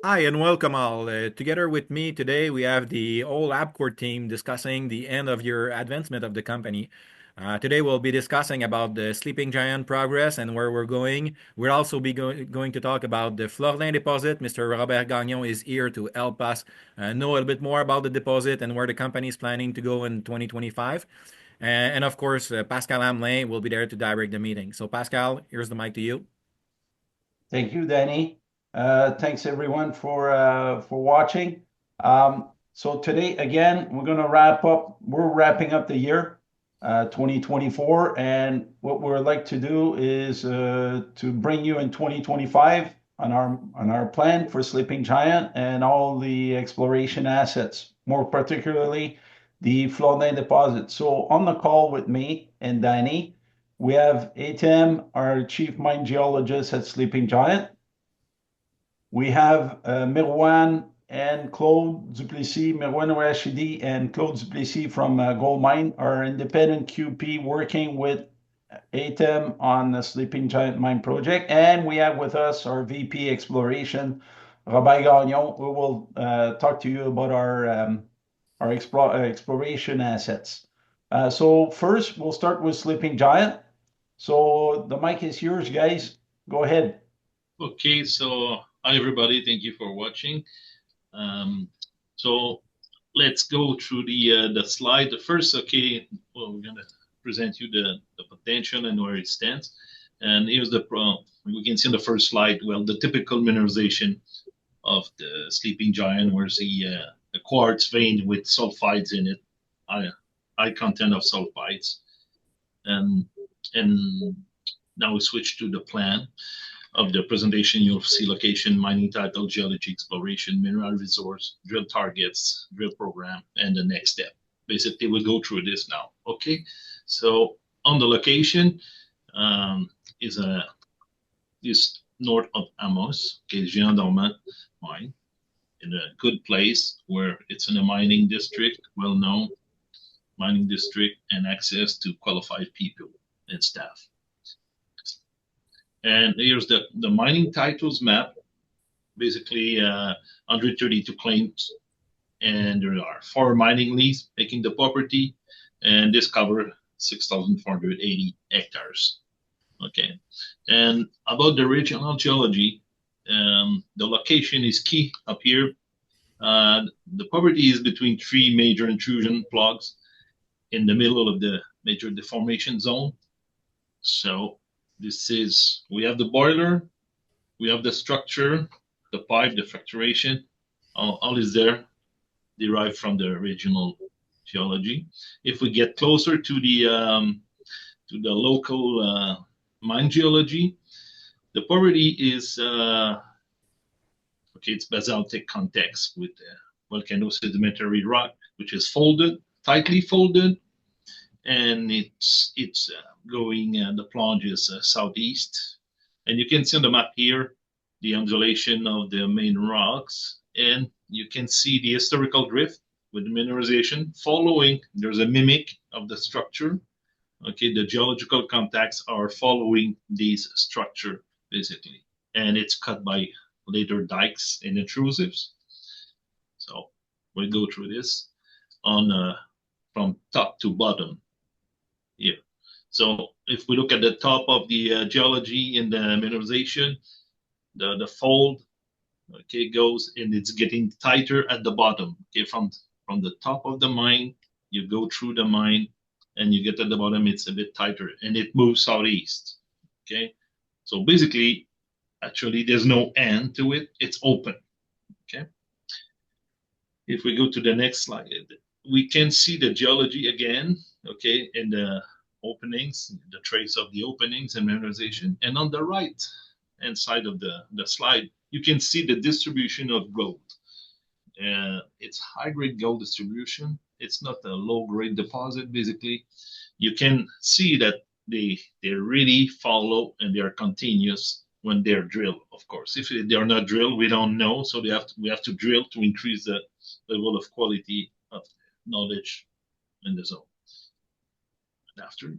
Hi and welcome all. Together with me today, we have the whole Abcourt team discussing the end of year advancement of the company. Today, we'll be discussing about the Sleeping Giant progress and where we're going. We'll also be going to talk about the Florlin deposit. Mr. Robert Gagnon is here to help us know a little bit more about the deposit and where the company is planning to go in 2025. And of course, Pascal Hamelin will be there to direct the meeting. So, Pascal, here's the mic to you. Thank you, Danny. Thanks everyone for watching. So today again, we're going to wrap up. We're wrapping up the year 2024, and what we'd like to do is to bring you in 2025 on our plan for Sleeping Giant and all the exploration assets, more particularly the Florlin deposit. So on the call with me and Danny, we have Etem, our chief mine geologist at Sleeping Giant. We have Mirwan and Claude Duplessis, Mirwan Rashidi and Claude Duplessis from Gold Mine, our independent QP working with Etem on the Sleeping Giant Mine project. And we have with us our VP Exploration, Robert Gagnon, who will talk to you about our exploration assets. So first, we'll start with Sleeping Giant. So the mic is yours, guys. Go ahead. Okay, so hi everybody, thank you for watching. So let's go through the slide. The first, okay, well, we're gonna present you the potential and where it stands. And here's we can see on the first slide, well, the typical mineralization of the Sleeping Giant, where's the quartz vein with sulfides in it, high content of sulfides. And now we switch to the plan of the presentation. You'll see location, mining title, geology, exploration, mineral resource, drill targets, drill program, and the next step. Basically, we'll go through this now. Okay, so on the location is north of Amos, okay, Jean Dormant mine, in a good place where it's in a mining district, well known mining district, and access to qualified people and staff. And here's the mining titles map, basically 132 claims, and there are 4 mining leases making the property, and this covers 6,480 hectares. Okay, and about the regional geology, the location is key up here. The property is between 3 major intrusion plugs in the middle of the major deformation zone. So we have the boiler, we have the structure, the pipe, the fracturation, all is there, derived from the regional geology. If we get closer to the local mine geology, the property is okay. It's basaltic context with volcano sedimentary rock, which is folded, tightly folded, and it's going, the plunge is southeast. And you can see on the map here the undulation of the main rocks, and you can see the historical drift with the mineralization following. There's a mimic of the structure. Okay, the geological contacts are following these structure basically, and it's cut by later dikes and intrusives. So we'll go through this on from top to bottom here. So if we look at the top of the geology in the mineralization, the fold, okay, goes and it's getting tighter at the bottom. Okay, from the top of the mine, you go through the mine and you get at the bottom, it's a bit tighter and it moves southeast. Okay, so basically, actually, there's no end to it. It's open. Okay. If we go to the next slide, we can see the geology again. Okay, in the openings, the trace of the openings and mineralization. And on the right hand side of the slide, you can see the distribution of gold. It's high-grade gold distribution. It's not a low-grade deposit, basically. You can see that they really follow and they are continuous when they're drilled, of course. If they are not drilled, we don't know. So we have to drill to increase the level of quality of knowledge in the zone. After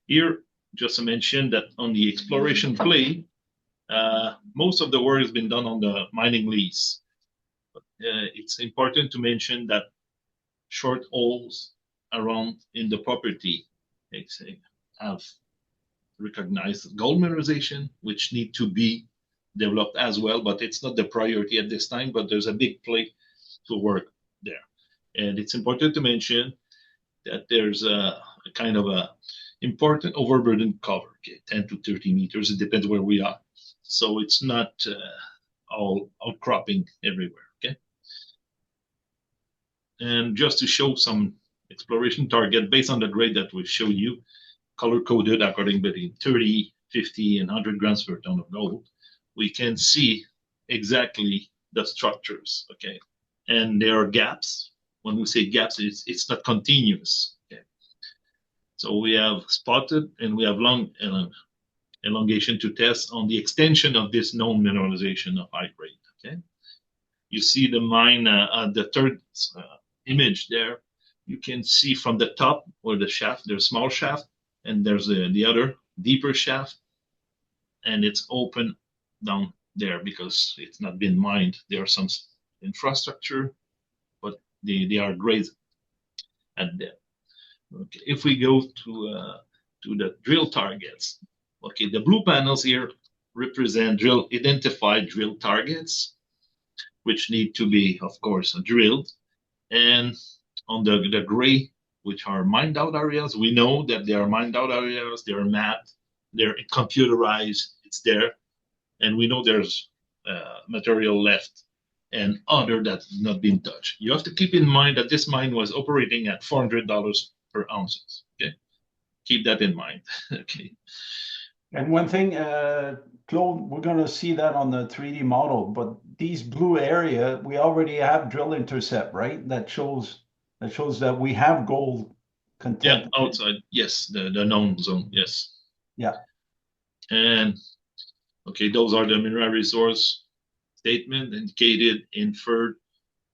here, just to mention that on the exploration play, Most of the work has been done on the mining lease. It's important to mention that short holes around in the property have recognized gold mineralization, which need to be developed as well, but it's not the priority at this time, but there's a big play to work there. And it's important to mention that there's a kind of a important overburden cover, okay, 10 to 30 meters. It depends where we are. So it's not all outcropping everywhere, okay? And just to show some exploration target based on the grade that we show you, color-coded according between 30, 50, and 100 grams per ton of gold, we can see exactly the structures, okay? And there are gaps. When we say gaps, it's not continuous, okay? So we have spotted and we have long elongation to test on the extension of this known mineralization of high grade, okay? You see the mine, the third image there, you can see from the top where the shaft, there's a small shaft, and there's the other deeper shaft, and it's open down there because it's not been mined. There are some infrastructure, but they are grades at depth. Okay, if we go to the drill targets, okay, the blue panels here represent identified drill targets, which need to be, of course, drilled. And on the gray, which are mined out areas, we know that they are mined out areas, they are mapped, they're computerized, it's there. And we know there's material left and other that's not been touched. You have to keep in mind that this mine was operating at $400 per ounces, okay? Keep that in mind, okay? And one thing, Claude, we're going to see that on the 3D model, but these blue area, we already have drill intercept, right? That shows that we have gold content. Yeah, outside, yes, the known zone, yes. Yeah. And okay, those are the mineral resource statement, indicated, inferred.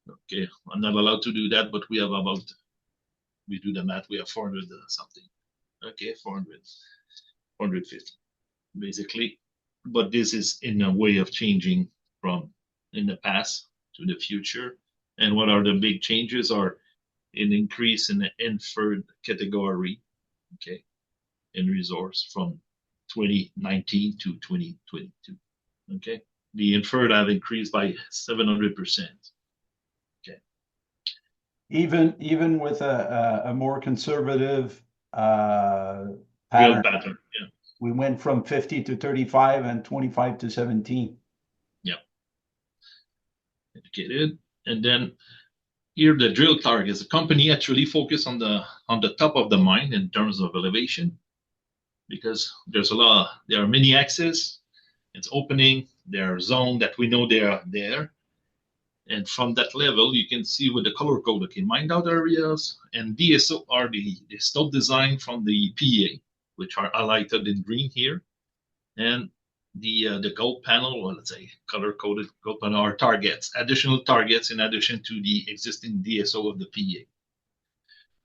Okay, I'm not allowed to do that, but we have about, we do the math, we have 400 something. Okay, 400, 450, basically. But this is in a way of changing from in the past to the future. And what are the big changes are an increase in the inferred category, okay, in resource from 2019 to 2022. Okay, the inferred have increased by 700%. Okay, Even with a more conservative real pattern, pattern. we went from 50 to 35 and 25 to 17. Yeah, indicated. And then here the drill targets. The company actually focus on the top of the mine in terms of elevation, because there's there are many axes. It's opening. There are zones that we know they are there. And from that level, you can see with the color code, okay, mined out areas and DSO are the stope design from the PA, which are highlighted in green here. And the gold panel, well, let's say color coded gold panel, are targets, additional targets in addition to the existing DSO of the PA.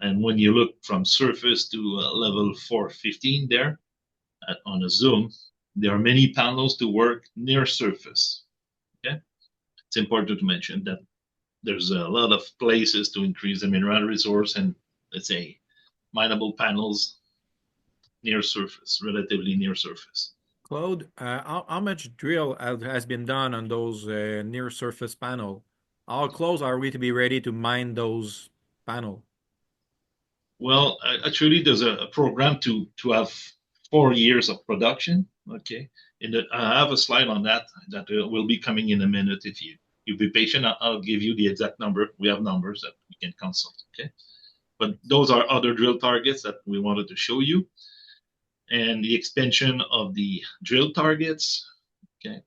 And when you look from surface to level 415 there on a zoom, there are many panels to work near surface. Okay, it's important to mention that there's a lot of places to increase the mineral resource and, let's say, mineable panels near surface, relatively near surface. Claude, how much drill has been done on those near surface panel? How close are we to be ready to mine those panel? Well, actually, there's a program to have 4 years of production. Okay, and I have a slide on that will be coming in a minute. If you be patient, I'll give you the exact number. We have numbers that you can consult. Okay, but those are other drill targets that we wanted to show you, and the expansion of the drill targets. Okay,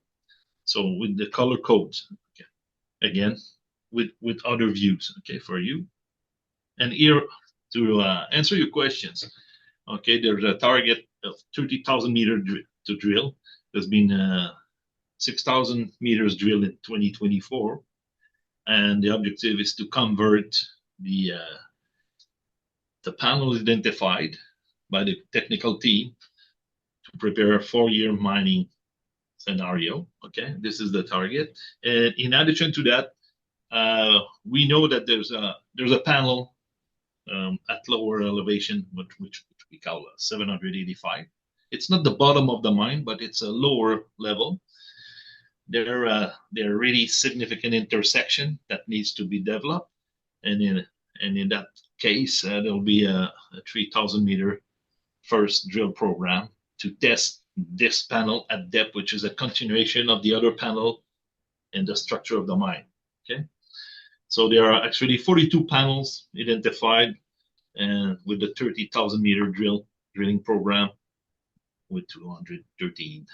so with the color codes. Okay, again with other views. Okay, for you, and here to answer your questions. Okay, there's a target of 30,000 meters to drill. There's been 6,000 meters drilled in 2024, and the objective is to convert the panels identified by the technical team to prepare a 4-year mining scenario. Okay, this is the target. And in addition to that, we know that there's a panel at lower elevation, which we call 785. It's not the bottom of the mine, but it's a lower level. There are really significant intersection that needs to be developed, and in that case, there'll be a 3,000-meter first drill program to test this panel at depth, which is a continuation of the other panel in the structure of the mine. Okay, so there are actually 42 panels identified, and with the 30,000-meter drilling program with 213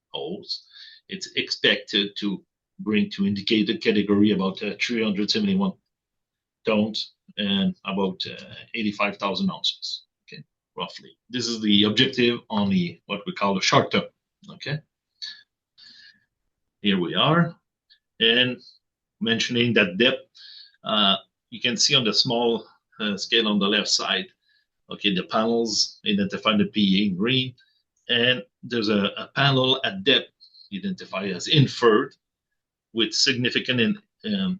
holes, it's expected to bring to indicated category about 371 tons and about 85,000 ounces. Okay, roughly. This is the objective on the what we call the short term. Okay, here we are, and mentioning that depth, you can see on the small scale on the left side. Okay, the panels identify the PEA in green, and there's a panel at depth identified as inferred with significant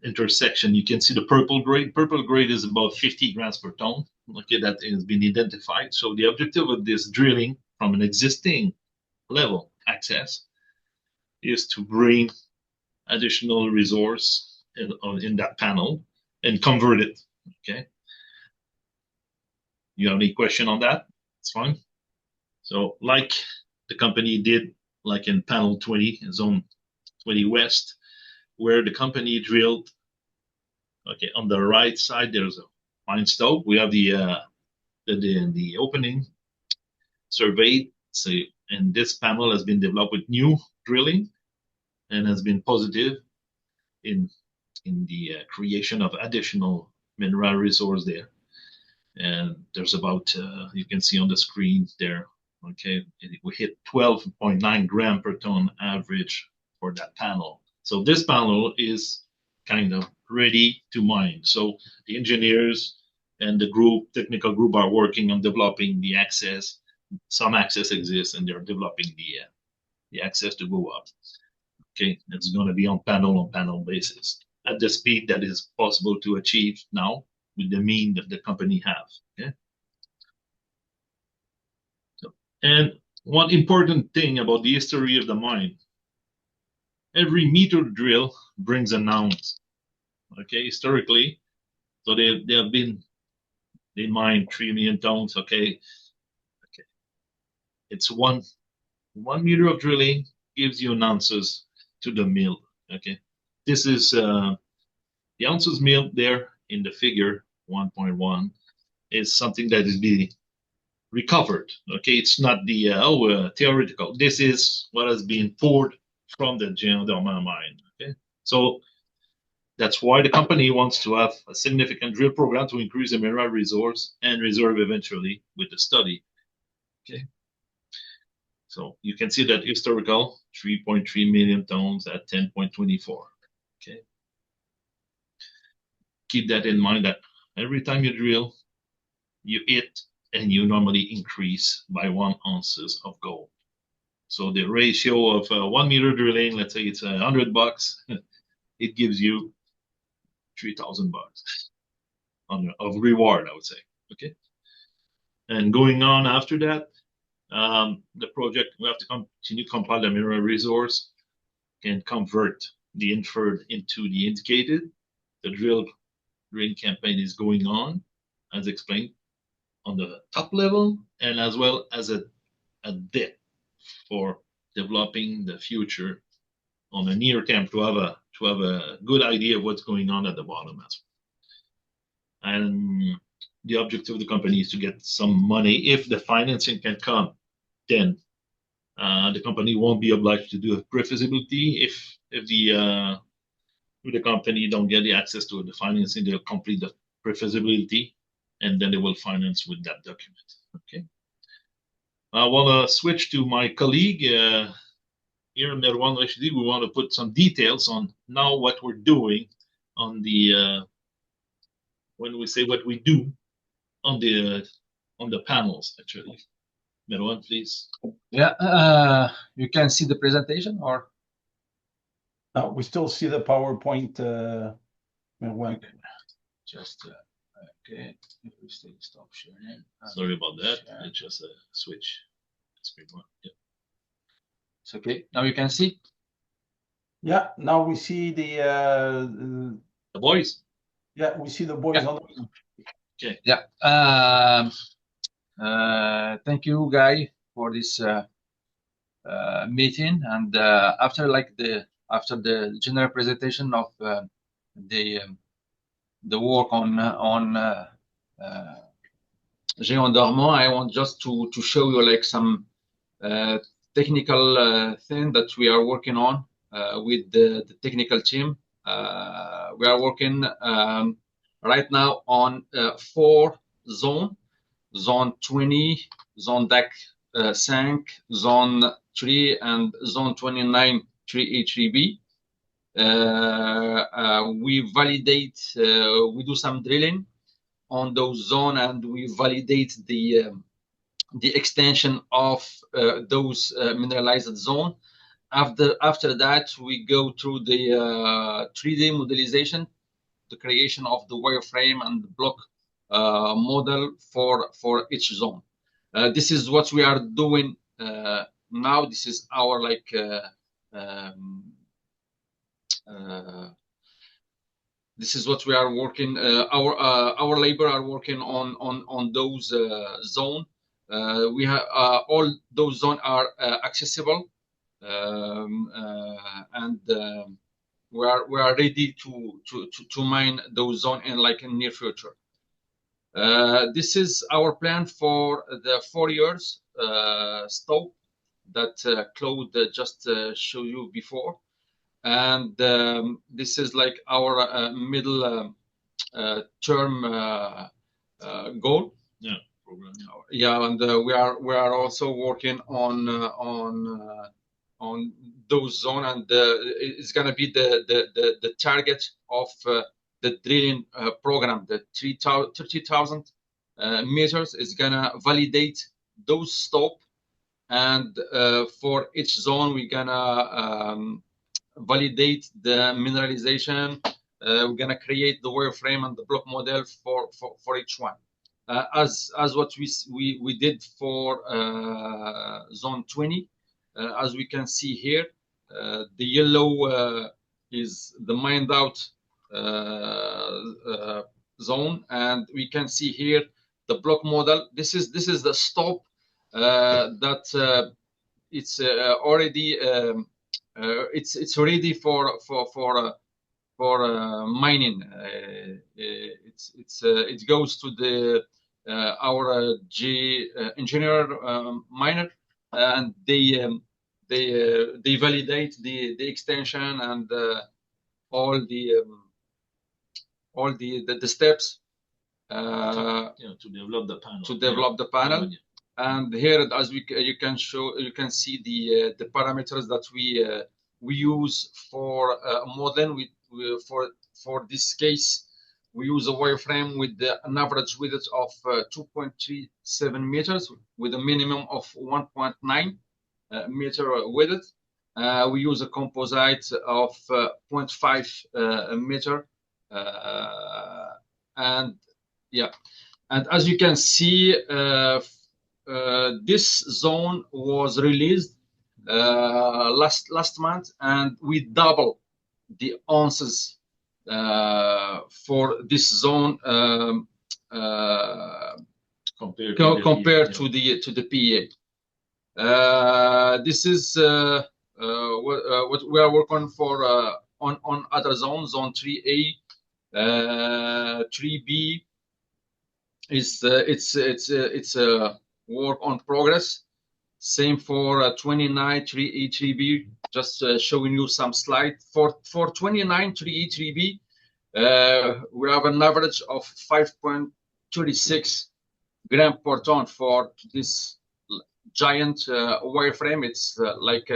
intersection. You can see the purple grade. Purple grade is about 50 grams per ton. Okay, that has been identified. So the objective of this drilling from an existing level access is to bring additional resource in that panel and convert it. Okay. You have any question on that? It's fine. So like the company did, like in panel 20, zone 20 west, where the company drilled, okay, on the right side, there's a mine stope. We have the opening surveyed. So, and this panel has been developed with new drilling and has been positive in the creation of additional mineral resource there. And there's about, you can see on the screen there, okay, we hit 12.9 gram per ton average for that panel. So this panel is kind of ready to mine. So the engineers and the technical group are working on developing the access. Some access exists and they're developing the access to go up. Okay, it's going to be on panel basis at the speed that is possible to achieve now with the mean that the company have. Okay. So, and one important thing about the history of the mine, every meter drill brings an ounce. Okay, historically, so they mine 3 million tons. Okay, it's one meter of drilling gives you an ounces to the mill. Okay, this is the ounces milled there in the figure 1.1 is something that is being recovered. Okay, it's not the theoretical. This is what has been poured from the geothermal mine. Okay, so that's why the company wants to have a significant drill program to increase the mineral resource and reserve eventually with the study. Okay, so you can see that historical 3.3 million tons at 10.24. Okay, keep that in mind that every time you drill, you hit and you normally increase by 1 ounces of gold. So the ratio of 1 meter drilling, let's say it's $100, it gives you 3,000 bucks of reward, I would say. Okay. And going on after that, the project, we have to continue to compile the mineral resource and convert the inferred into the indicated. The drilling campaign is going on, as explained, on the top level and as well as a depth for developing the future on a near term to have a good idea of what's going on at the bottom as well. And the objective of the company is to get some money. If the financing can come, then the company won't be obliged to do a pre-feasibility. If the company don't get the access to the financing, they'll complete the pre-feasibility and then they will finance with that document. Okay. I want to switch to my colleague here in Merwan Rashidi. We want to put some details on now what we're doing on the when we say what we do on the panels actually. Merwan, please. Yeah, you can see the presentation, or We still see the PowerPoint. When just okay. If we stop sharing. Sorry about that. Share. It's just a switch. Screen one. Yeah. It's okay. Now you can see. Yeah, now we see The boys. yeah, we see the boys on the. Okay. Yeah. Thank you, Guy, for this meeting. And after the general presentation of the work on Géant Dormant, I want just to show you like some technical thing that we are working on with the technical team. We are working right now on 4 zones: Zone 20, Zone DAC 5, Zone 3, and Zone 29 3A 3B. We validate, we do some drilling on those zones, and we validate the extension of those mineralized zone. After that, we go through the 3D modelization, the creation of the wireframe and the block model for each zone. This is what we are doing now. This is our this is what we are working. Our labor are working on those zone. We have all those zones are accessible, and we are ready to mine those zones in near future. This is our plan for the 4 years scope that Claude just showed you before, and this is like our middle term goal. Yeah. Program. Yeah, and we are also working on those zones, and it's gonna be the target of the drilling program. The 30,000 meters is gonna validate those stope, and for each zone we're gonna validate the mineralization. We're gonna create the wireframe and the block model for each one. As what we did for zone 20, as we can see here, the yellow is the mined out zone, and we can see here the block model. This is the stop that it's already it's ready for mining. It goes to the our engineer miner, and they validate the extension and all the steps to develop the panel. And here, as you can see the parameters that we use for modeling. For this case, we use a wireframe with an average width of 2.37 meters with a minimum of 1.9 meter width. We use a composite of 0.5 meter, and yeah, and as you can see, this zone was released last month, and we double the ounces for this zone compared to the PEA. This is what we are working for on other zones. Zone 3A, 3B is it's a work on progress. Same for 29 3A 3B. Just showing you some slide for 29 3A 3B. We have an average of 5.36 gram per ton for this giant wireframe. It's like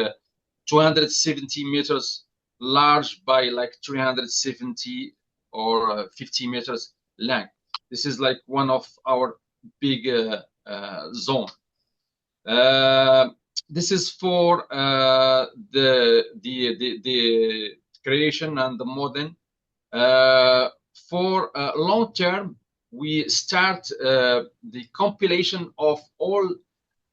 270 meters large by like 370 or 50 meters length. This is like one of our big zone. This is for the creation and the modeling. For long term, we start the compilation of all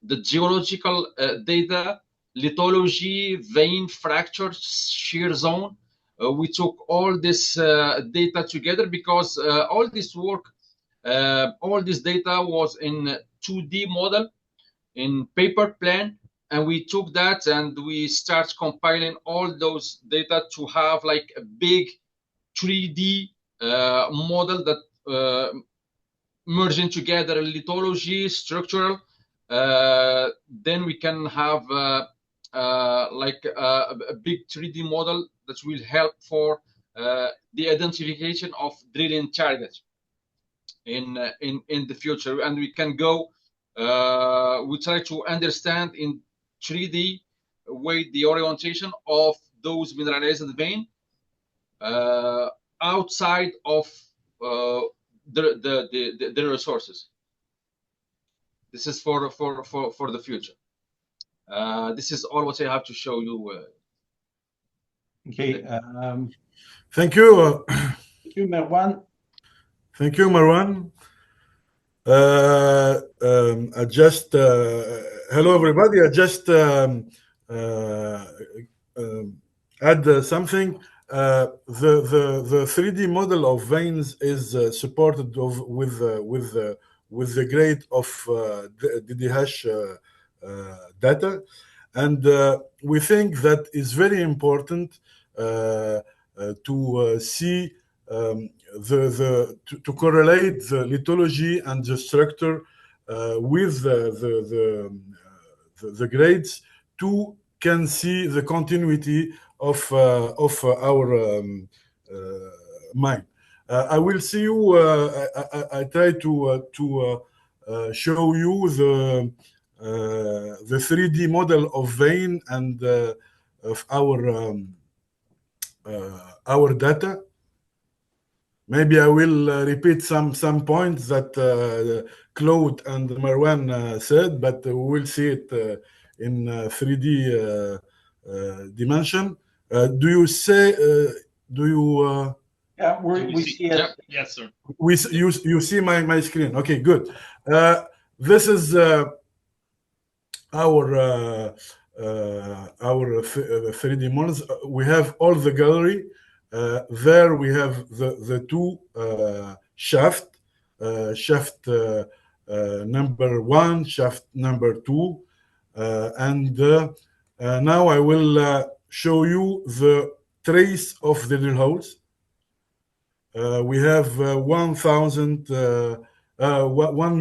the geological data, lithology, vein, fracture, shear zone. We took all this data together because all this work, all this data was in 2D model, in paper plan, and we took that and we start compiling all those data to have like a big 3D model that merging together lithology, structural. Then we can have like a big 3D model that will help for the identification of drilling targets in the future, and we can go. We try to understand in 3D way the orientation of those mineralized vein outside of the resources. This is for the future. This is all what I have to show you. Okay. Thank you. Thank you, Marwan. Thank you, Marwan. I just hello everybody. I just add something. The 3D model of veins is supported with the grade of DDH data, and we think that is very important to see to correlate the lithology and the structure with the grades to can see the continuity of our mine. I will see you. I try to show you the 3D model of vein and of our data. Maybe I will repeat some points that Claude and Marwan said, but we will see it in 3D dimension. Do you say? Do you? Yeah, we see it. Yeah, yes, sir. You see my screen? Okay, good. This is our 3D models. We have all the gallery. There we have the two shaft number 1, shaft number 2, and now I will show you the trace of the drill holes. We have 1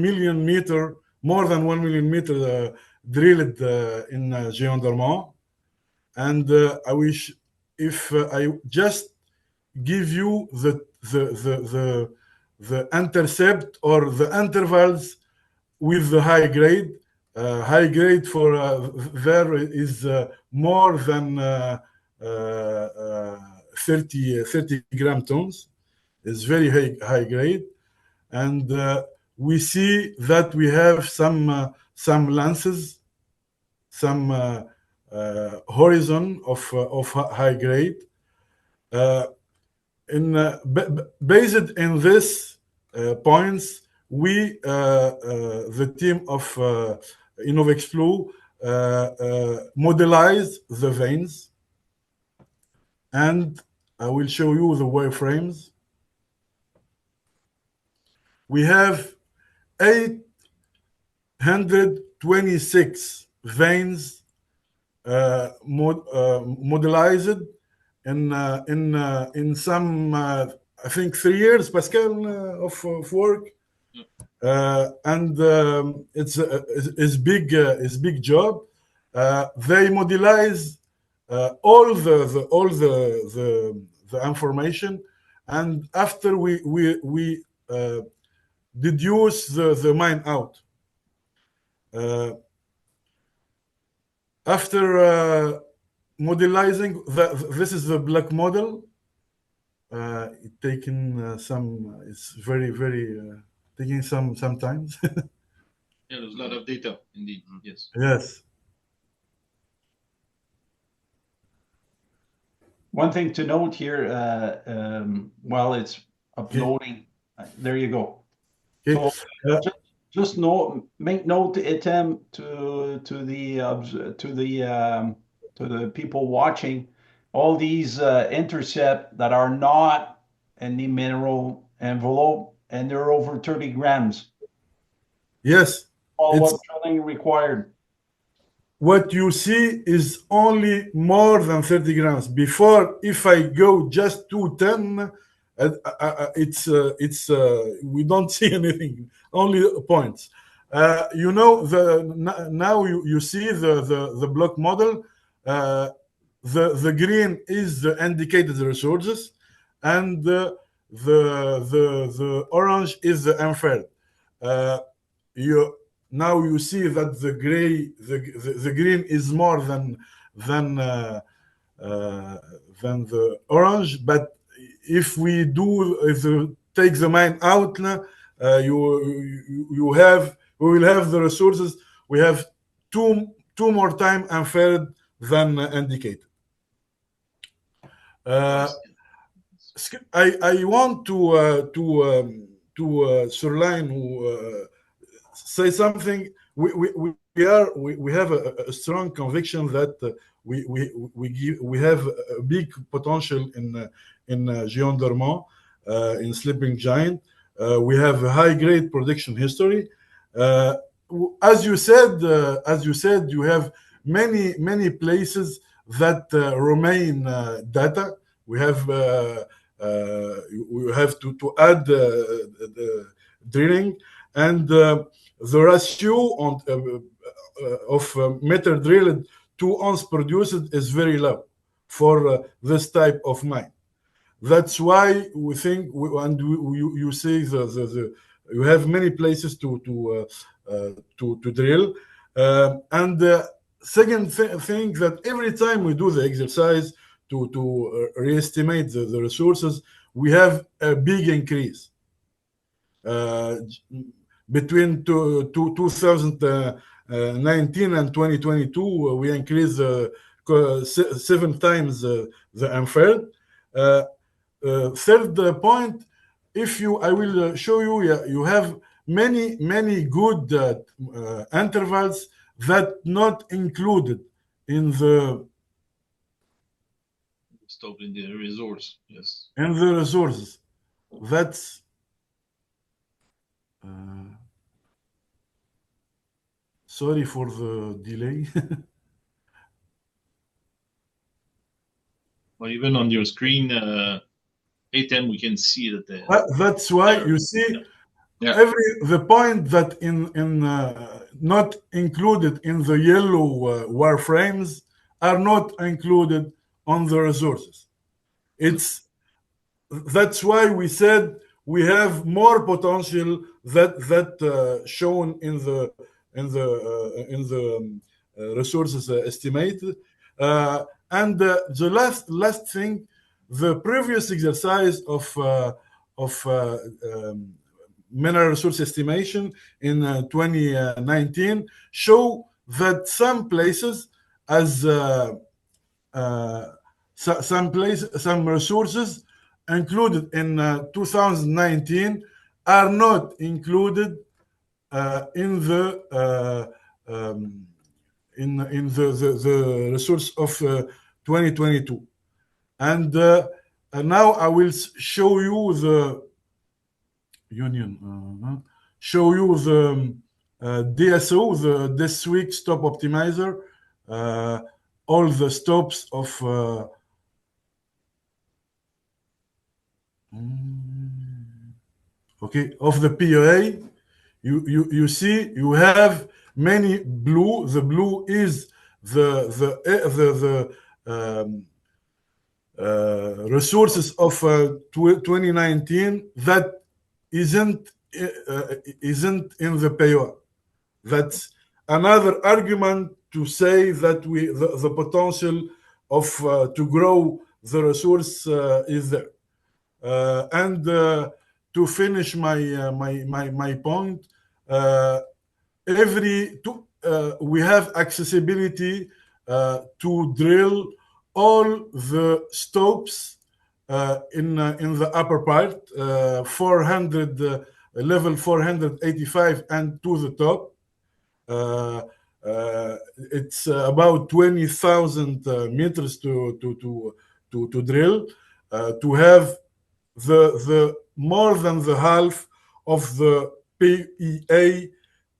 million meter, more than 1 million meter drilled in Géant-Dormant, and I wish if I just give you the intercept or the intervals with the high grade. High grade for there is more than 30 gram tons. It's very high grade, and we see that we have some lances, some horizon of high grade. Based in this points, we the team of Innovexplo modelize the veins, and I will show you the wireframes. We have 826 veins modelized in some I think 3 years, Pascal, of work, and it's big job. They modelize all the information, and after we deduce the mine out. After modelizing, this is the black model. It taken some. It's very taking some times. Yeah, there's a lot of data indeed. Yes. Yes. One thing to note here, while it's Okay. uploading, there you go. Okay. So just make note, Etem, to the people watching, all these intercept that are not in the mineral envelope, and they're over 30 grams. Yes. Follow-up It's drilling required. what you see is only more than 30 grams. Before, if I go just to 10, it's we don't see anything, only points. Now you see the block model. The green is the indicated resources, and the orange is the inferred. Uh, you Now you see that the green is more than uh, than the orange. But if you take the mine out, you have we will have the resources. We have two more time inferred than indicated. Uh, I want to Surline say something. We have a strong conviction that we have a big potential in Gion Dormant, in Sleeping Giant. We have a high grade production history. Uh, as you said, you have many places that remain data. We have to add the drilling, and the ratio of meter drilled to ounce produced is very low for this type of mine. That's why we think, you see you have many places to drill. And the second thing, that every time we do the exercise to re-estimate the resources, we have a big increase. Uh, Between 2019 and 2022, we increased 7 times the inferred. Third point, I will show you. You have many good intervals that not included in the Stop in the resource. Yes. resources. That's sorry for the delay. Well, even on your screen, A10, we can see that That's why you see the point that in not included in the yellow wireframes are not included on the resources. That's why we said we have more potential that shown in the resources estimated. And the last thing, the previous exercise of mineral resource estimation in 2019 show that some places, as some resources included in 2019 are not included in the resource of 2022. And now I will show you the DSO, the this week stop optimizer, all the stops of of the POA. You see, you have many blue. The blue is the resources of 2019 that isn't in the POA. That's another argument to say that the potential of to grow the resource is there. And to finish my point, we have accessibility to drill all the stopes in the upper part, 400 level 485 and to the top. Uh, it's about 20,000 meters to drill, to have the more than the half of the PEA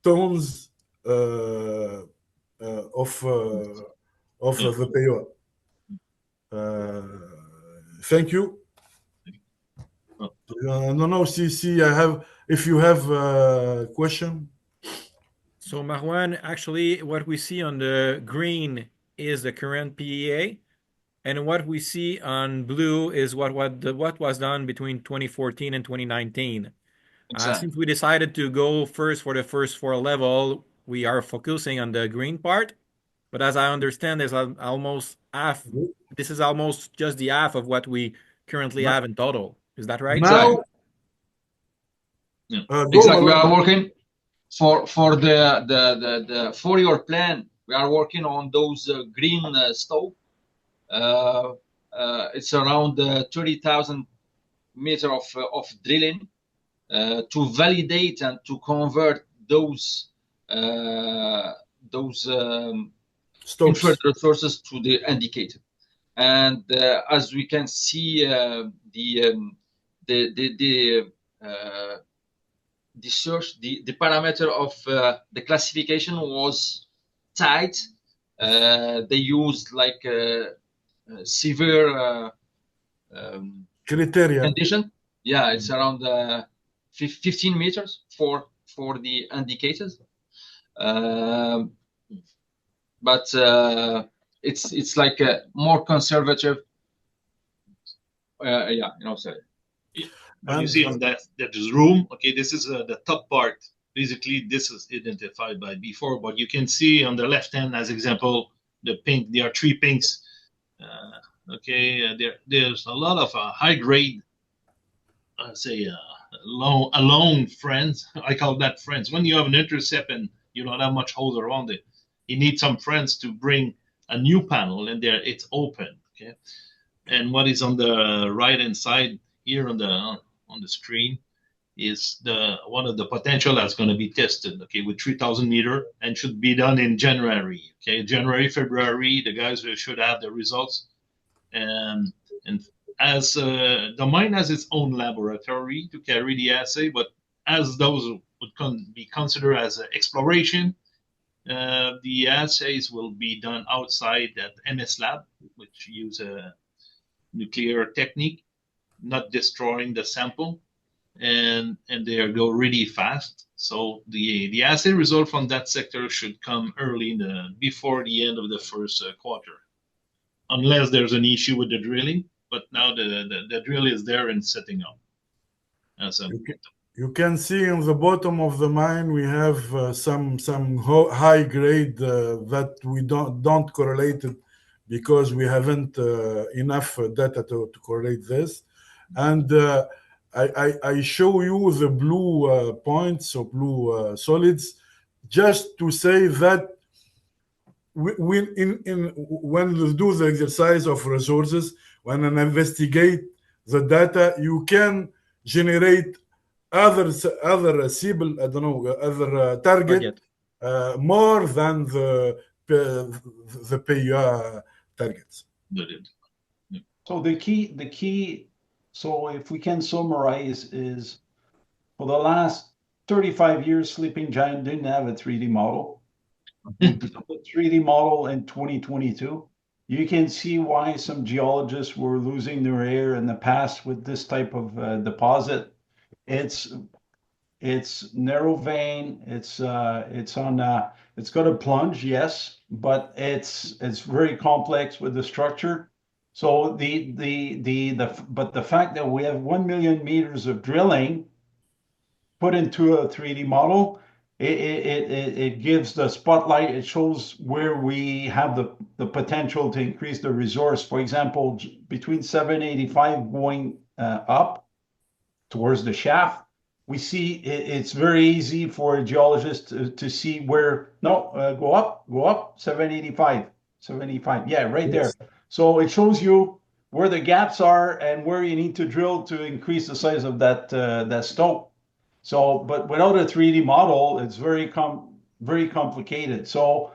tons of Yeah. the PEA. Thank you. No, no, see, I have. If you have a question. So Marwan, actually, what we see on the green is the current PEA, and what we see on blue is what was done between 2014 and 2019. Exactly. Since we decided to go first for the first four level, we are focusing on the green part. But as I understand, there's almost half. This is almost just the half of what we currently have in total. Is that right? Exactly. Now, Yeah. Exactly. We Marwan. are working for the 4-year plan. We are working on those green stove. It's around 30,000 meters of drilling to validate and to convert those Stopes. inferred resources to the indicated. And as we can see, the search, the parameter of the classification was tight. They used like severe Criteria. condition. Yeah, it's around 15 meters for the indicators. But it's like a more conservative. Sorry. When you see on that there's room, okay, this is the top part. Basically, this is identified by before, but you can see on the left hand, as example, the pink. There are three pinks. There's a lot of high grade, alone friends. I call that friends. When you have an intercept and you don't have much holes around it, you need some friends to bring a new panel, and there it's open. Okay, and what is on the right hand side here on the screen is one of the potential that's going to be tested. Okay, with 3,000 meter and should be done in January. Okay, January, February, the guys should have the results, and as the mine has its own laboratory to carry the assay, but as those would be considered as exploration, the assays will be done outside at MS Lab, which use a nuclear technique, not destroying the sample, and they go really fast. So the assay result from that sector should come early before the end of the first quarter, unless there's an issue with the drilling. But now the drill is there and setting up. You can see in the bottom of the mine we have some high grade that we don't correlate it because we haven't enough data to correlate this. And I show you the blue points or blue solids just to say that when you do the exercise of resources, when you investigate the data, you can generate other SIBL, I don't know, other target more than the PUA targets. So the key. So if we can summarize, is for the last 35 years, Sleeping Giant didn't have a 3D model. We put a 3D model in 2022. You can see why some geologists were losing their hair in the past with this type of deposit. It's narrow vein. It's got a plunge, yes, but it's very complex with the structure. So but the fact that we have 1 million meters of drilling put into a 3D model, it gives the spotlight. It shows where we have the potential to increase the resource. For example, between 785 going up towards the shaft, we see it's very easy for a geologist to see where, no, go up, 785, 785. Yeah, right there. Yes. So it shows you where the gaps are and where you need to drill to increase the size of that stope. So, but without a 3D model, it's very complicated. So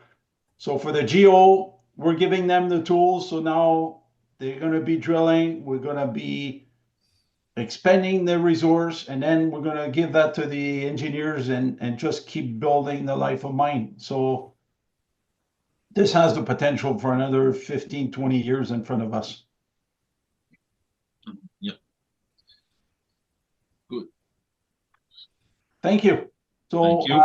for the geo, we're giving them the tools. So now they're going to be drilling. We're going to be expanding the resource, and then we're going to give that to the engineers and just keep building the life of mine. So this has the potential for another 15, 20 years in front of us. Yeah. Good. Thank you. So Thank you.